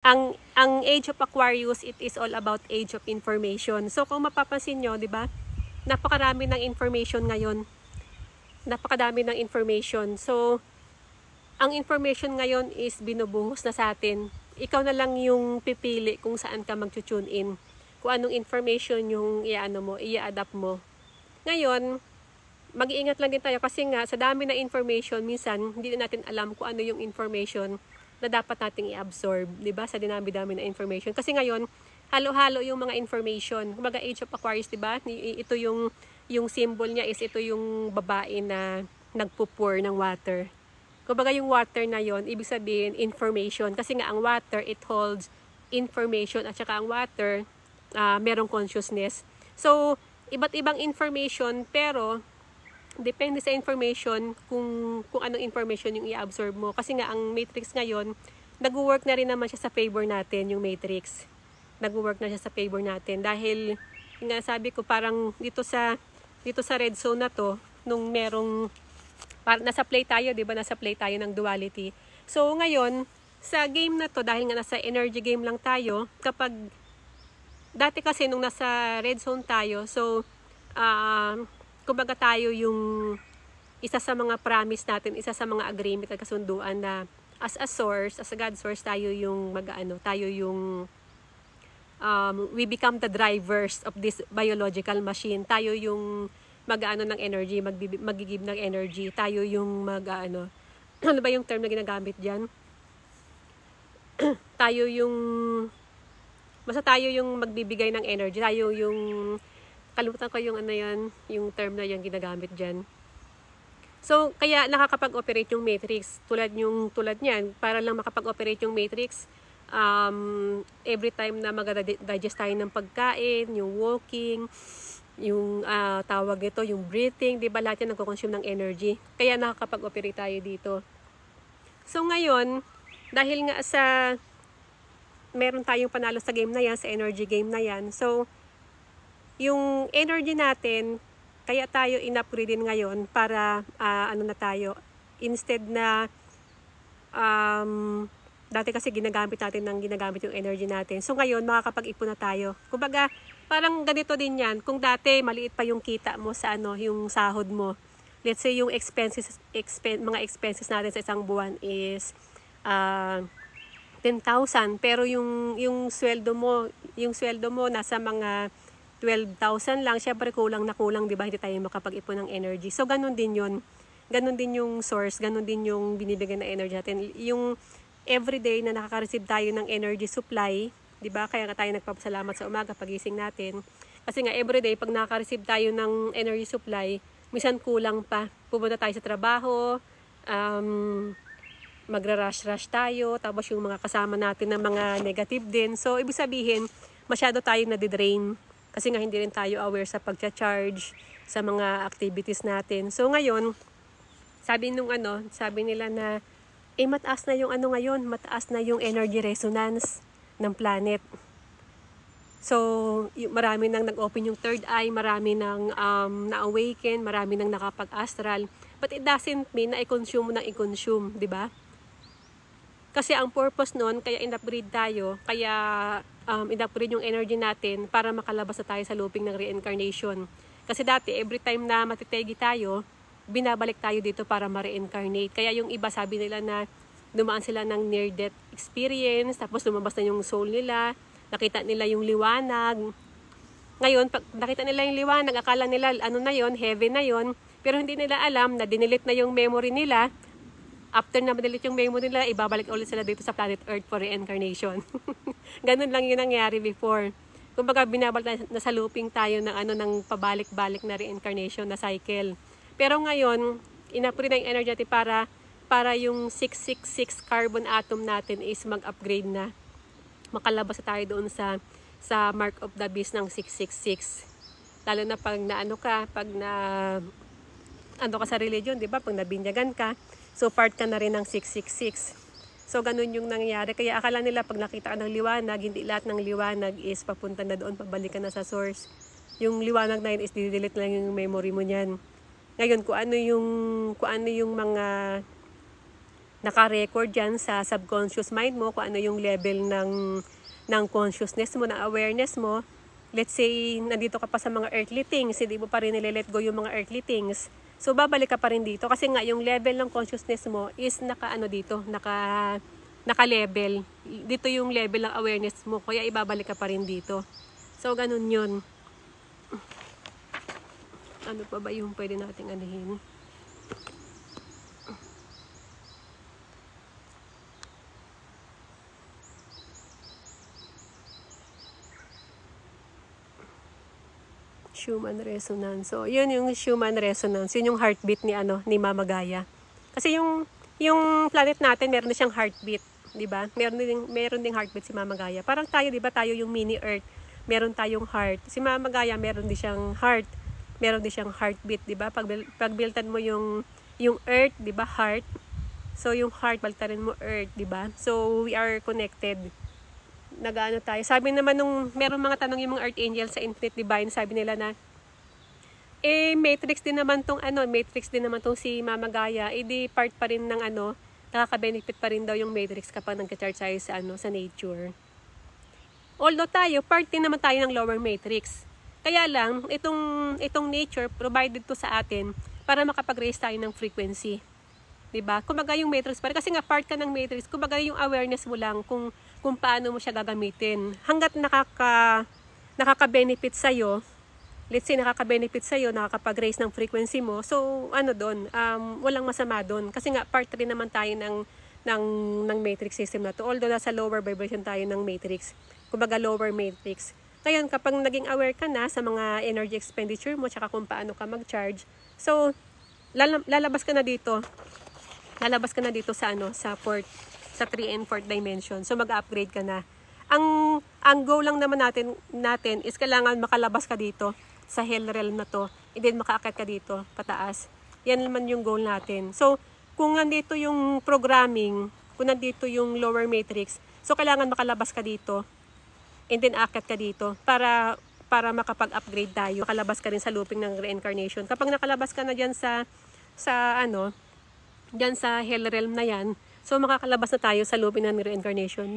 ang Age of Aquarius, it is all about age of information. So kung mapapansin nyo, di ba? Napakarami ng information ngayon. Napakadami ng information. So ang information ngayon is binubuhos na sa atin. Ikaw na lang yung pipili kung saan ka mag-tune in. Kung anong information yung i-adapt mo. Ngayon, mag-iingat lang din tayo kasi nga sa dami na information, minsan hindi natin alam kung ano yung information na dapat nating i-absorb, 'di ba? Sa dinami-dami na information. Kasi ngayon, halo-halo yung mga information. Kumbaga Age of Aquarius, 'di ba? Ito yung symbol niya is ito yung babae na nagpo-pour ng water. Kumbaga yung water na yon, ibig sabihin information kasi nga ang water it holds information at saka ang water merong consciousness. So, iba't ibang information pero depende sa information kung anong information yung i-absorb mo. Kasi nga ang matrix ngayon, nag-work na rin naman siya sa favor natin, yung matrix. Nag-work na siya sa favor natin. Dahil, nga sabi ko, parang dito sa red zone na to, nung merong, nasa play tayo, di ba? Nasa play tayo ng duality. So, ngayon, sa game na to, dahil nga nasa energy game lang tayo, kapag, dati kasi nung nasa red zone tayo, so, kumbaga tayo yung isa sa mga promise natin, isa sa mga agreement at kasunduan na as a source, as a God source, tayo yung tayo yung we become the drivers of this biological machine. Tayo yung ng energy, magigib ng energy. Tayo yung ano ba yung term na ginagamit diyan? Tayo yung basta tayo yung magbibigay ng energy. Tayo yung kalimutan ko yung yung term na yan ginagamit dyan. So, kaya nakakapag-operate yung matrix. Tulad niyan, para lang makapag-operate yung matrix, every time na mag-digest tayo ng pagkain, yung walking, yung tawag ito, yung breathing, di ba lahat yan nagko-consume ng energy. Kaya nakakapag-operate tayo dito. So, ngayon, dahil nga meron tayong panalo sa game na yan, sa energy game na yan, so, yung energy natin, kaya tayo in-upgrade din ngayon para instead na dati kasi ginagamit yung energy natin. So ngayon, makakapag-ipon na tayo. Kumbaga, parang ganito din yan. Kung dati, maliit pa yung kita mo sa yung sahod mo. Let's say yung mga expenses natin sa isang buwan is 10,000. Pero yung sweldo mo nasa mga 12,000 lang, syempre kulang na kulang, di ba? Hindi tayo makapag-ipon ng energy. So, ganun din yun. Ganun din yung source, ganun din yung binibigay na energy natin. Yung everyday na nakaka-receive tayo ng energy supply, di ba? Kaya nga tayo nagpapasalamat sa umaga, pagising natin. Kasi nga everyday, pag nakaka-receive tayo ng energy supply, minsan kulang pa. Pupunta tayo sa trabaho, magra-rush tayo, tapos yung mga kasama natin ng mga negative din. So, ibig sabihin, masyado tayong nadidrain. Kasi nga hindi rin tayo aware sa pagcha-charge sa mga activities natin. So ngayon, sabi nila na mataas na yung ngayon, mataas na yung energy resonance ng planet. So marami nang nag-open yung third eye, marami nang na-awaken, marami nang nakapag-astral. But it doesn't mean na i-consume mo nang i-consume, di ba? Kasi ang purpose nun, kaya in-upgrade tayo, kaya in-upgrade yung energy natin para makalabas na tayo sa looping ng reincarnation. Kasi dati, every time na matitegi tayo, binabalik tayo dito para ma-reincarnate. Kaya yung iba sabi nila na dumaan sila ng near-death experience, tapos lumabas na yung soul nila, nakita nila yung liwanag. Ngayon, pag nakita nila yung liwanag, akala nila na yon, heaven na yon, pero hindi nila alam na dinilit na yung memory nila. After na ma-delete yung memory nila, ibabalik ulit sila dito sa planet Earth for reincarnation. Ganun lang yung nangyari before. Kumbaga, binabalik na sa looping tayo ng ng pabalik-balik na reincarnation na cycle. Pero ngayon, in-upgrade na yung energy natin para yung 666 carbon atom natin is mag-upgrade na. Makalabas na tayo doon sa mark of the beast ng 666. Lalo na pag pag ka sa religion, di ba? Pag nabinyagan ka, so part ka na rin ng 666. So ganun yung nangyayari. Kaya akala nila pag nakita ka ng liwanag, hindi lahat ng liwanag is papunta na doon, pabalik ka na sa source. Yung liwanag na yun is didelete lang yung memory mo niyan. Ngayon, kung ano yung mga naka-record yan sa subconscious mind mo kung ano yung level ng consciousness mo, ng awareness mo. Let's say, nandito ka pa sa mga earthly things, hindi mo pa rin nile-let go yung mga earthly things. So, babalik ka pa rin dito. Kasi nga, yung level ng consciousness mo is naka-level. Dito yung level ng awareness mo, kaya ibabalik ka pa rin dito. So, ganun yun. Ano pa ba yung pwede nating anihin? Schumann resonance. So, yun yung Schumann resonance. Yun yung heartbeat ni Mama Gaia. Kasi yung planet natin, meron na siyang heartbeat. 'Di ba? Meron ding heartbeat si Mama Gaia. Parang tayo, 'di ba? Tayo yung mini Earth. Meron tayong heart. Si Mama Gaia, meron din siyang heart. Meron din siyang heartbeat, 'di ba? Pagbiltan mo yung Earth, 'di ba? Heart. So, yung heart, baltarin mo Earth, 'di ba? So, we are connected. Nagaano tayo. Sabi naman meron mga tanong yung mga Archangel sa Infinite Divine, sabi nila na, matrix din naman tong si Mama Gaia, di part pa rin ng nakaka-benefit pa rin daw yung matrix kapag nagka-charge tayo sa nature. Although part din naman tayo ng lower matrix. Kaya lang, itong nature, provided to sa atin para makapag-raise tayo ng frequency. Diba? Kumbaga yung matrix pa rin. Kasi nga part ka ng matrix, kumbaga yung awareness mo lang kung paano mo siya gagamitin. Hanggat nakaka-benefit sa'yo, let's say nakaka-benefit sa'yo, nakakapag-raise ng frequency mo, so walang masama doon. Kasi nga part rin naman tayo ng matrix system na to. Although nasa lower vibration tayo ng matrix. Kumbaga lower matrix. Ngayon, kapag naging aware ka na sa mga energy expenditure mo, tsaka kung paano ka mag-charge, so lalabas ka na dito sa 3 and 4th dimension. So mag-upgrade ka na. Ang goal lang naman natin is kailangan makalabas ka dito sa hell realm na to. And then makaakyat ka dito pataas. Yan naman yung goal natin. So kung nandito yung programming, kung nandito yung lower matrix, so kailangan makalabas ka dito. And then aakyat ka dito para makapag-upgrade tayo. Makalabas ka rin sa looping ng reincarnation. Kapag nakalabas ka na diyan diyan sa hell realm na yan, so makakalabas na tayo sa looping ng reincarnation.